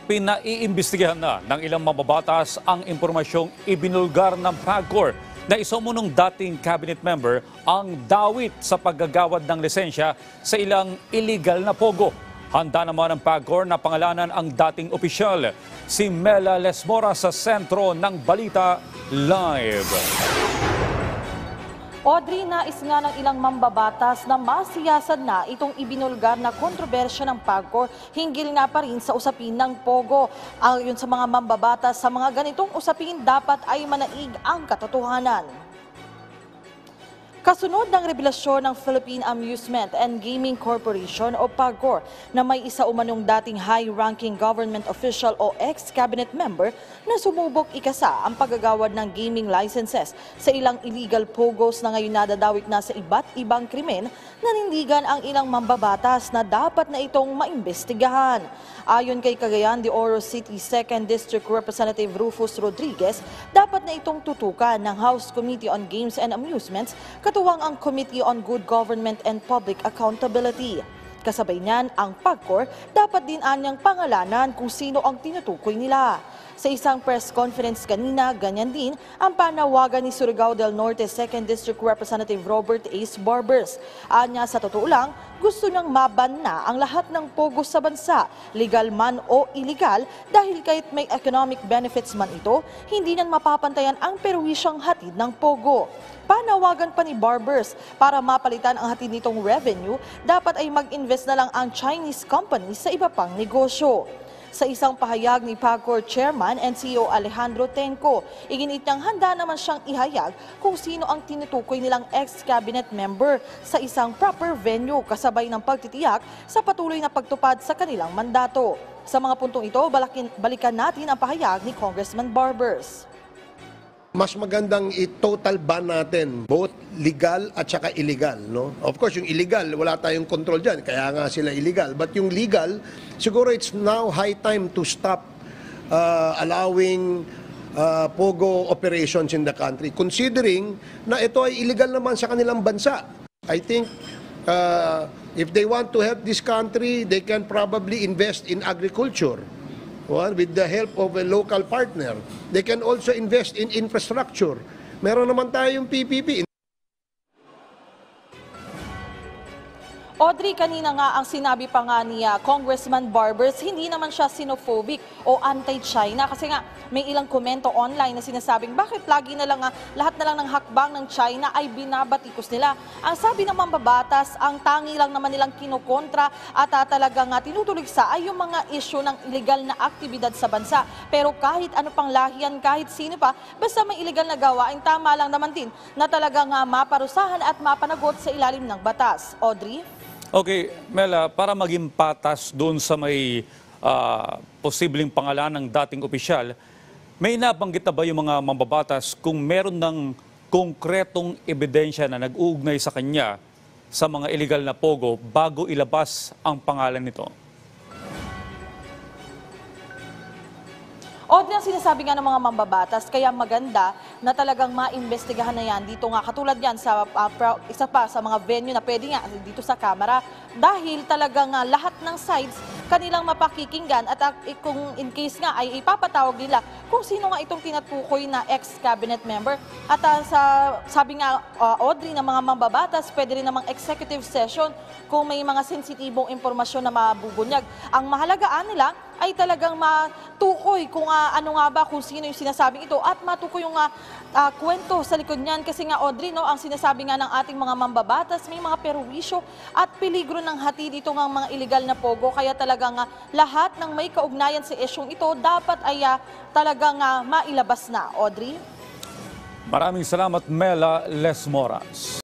Pinaiimbestigahan na ng ilang mababatas ang impormasyong ibinulgar ng PAGCOR na isumunong dating cabinet member ang dawit sa paggagawad ng lisensya sa ilang illegal na pogo. Handa naman ang PAGCOR na pangalanan ang dating opisyal, si Mela Lesmora sa sentro ng Balita Live. Audrey, nais nga ng ilang mambabatas na masiyasad na itong ibinulgar na kontrobersya ng PAGCOR hinggil nga pa rin sa usapin ng Pogo. Ayon sa mga mambabatas, sa mga ganitong usapin dapat ay manaig ang katotohanan. Kasunod ng revelasyon ng Philippine Amusement and Gaming Corporation o PAGCOR na may isa umanong dating high-ranking government official o ex-cabinet member na sumubok ikasa ang paggagawad ng gaming licenses sa ilang illegal pogos na ngayon nadadawit na sa iba't ibang krimen, nanindigan ang ilang mambabatas na dapat na itong maimbestigahan. Ayon kay Cagayan de Oro City 2nd District Representative Rufus Rodriguez, dapat na itong tutukan ng House Committee on Games and Amusements, katuwang ang Committee on Good Government and Public Accountability. Kasabay niyan, ang PAGCOR dapat din anyang pangalanan kung sino ang tinutukoy nila. Sa isang press conference kanina, ganyan din ang panawagan ni Surigao del Norte 2nd District Representative Robert Ace Barbers. Anya, sa totoo lang, gusto niyang maban na ang lahat ng pogos sa bansa, legal man o illegal, dahil kahit may economic benefits man ito, hindi niyan mapapantayan ang perwisyong hatid ng pogo. Panawagan pa ni Barbers para mapalitan ang hatid nitong revenue, dapat ay mag-invest na lang ang Chinese companies sa iba pang negosyo. Sa isang pahayag ni PAGCOR Chairman and CEO Alejandro Tenco, iginit niyang handa naman siyang ihayag kung sino ang tinutukoy nilang ex-cabinet member sa isang proper venue kasabay ng pagtitiyak sa patuloy na pagtupad sa kanilang mandato. Sa mga puntong ito, balikan natin ang pahayag ni Congressman Barbers. Mas magandang i-total ban natin, both legal at saka illegal. No? Of course, yung illegal, wala tayong control dyan, kaya nga sila illegal. But yung legal, siguro it's now high time to stop allowing pogo operations in the country, considering na ito ay illegal naman sa kanilang bansa. I think if they want to help this country, they can probably invest in agriculture. With the help of a local partner. They can also invest in infrastructure. Meron naman tayong PPP. Audrey, kanina nga ang sinabi pa nga ni Congressman Barbers, hindi naman siya xenophobic o anti-China kasi nga may ilang komento online na sinasabing bakit lagi na lang lahat na lang ng hakbang ng China ay binabatikos nila. Ang sabi ng mambabatas, ang tangi lang naman nilang kinukontra at talagang tinutuligsa ay yung mga issue ng illegal na aktibidad sa bansa. Pero kahit ano pang lahiyan, kahit sino pa, basta may illegal na gawain, tama lang naman din na talagang maparusahan at mapanagot sa ilalim ng batas. Audrey? Okay, Mela, para maging patas doon sa may posibleng pangalan ng dating opisyal, may nabanggit na ba yung mga mambabatas kung meron ng konkretong ebidensya na nag-uugnay sa kanya sa mga illegal na pogo bago ilabas ang pangalan nito? Audrey, ang sinasabi nga ng mga mambabatas, kaya maganda na talagang maimbestigahan na yan. Dito nga, katulad yan sa isa pa sa mga venue na pwede nga dito sa Kamara. Dahil talagang lahat ng sides kanilang mapakikinggan at kung in case nga ay ipapatawag nila kung sino nga itong tinatukoy na ex-cabinet member. At sabi nga Audrey ng mga mambabatas, pwede rin namang executive session kung may mga sensitibong impormasyon na mabubunyag. Ang mahalagaan nila ay talagang matukoy kung ano nga ba, kung sino yung sinasabing ito at matukoy yung kwento sa likod niyan. Kasi nga Audrey, no, ang sinasabi nga ng ating mga mambabatas, may mga perwisyo at peligro ng hatid ito ng mga illegal na pogo. Kaya talagang lahat ng may kaugnayan sa isyong ito dapat ay talagang mailabas na. Audrey? Maraming salamat, Mela Lesmoras.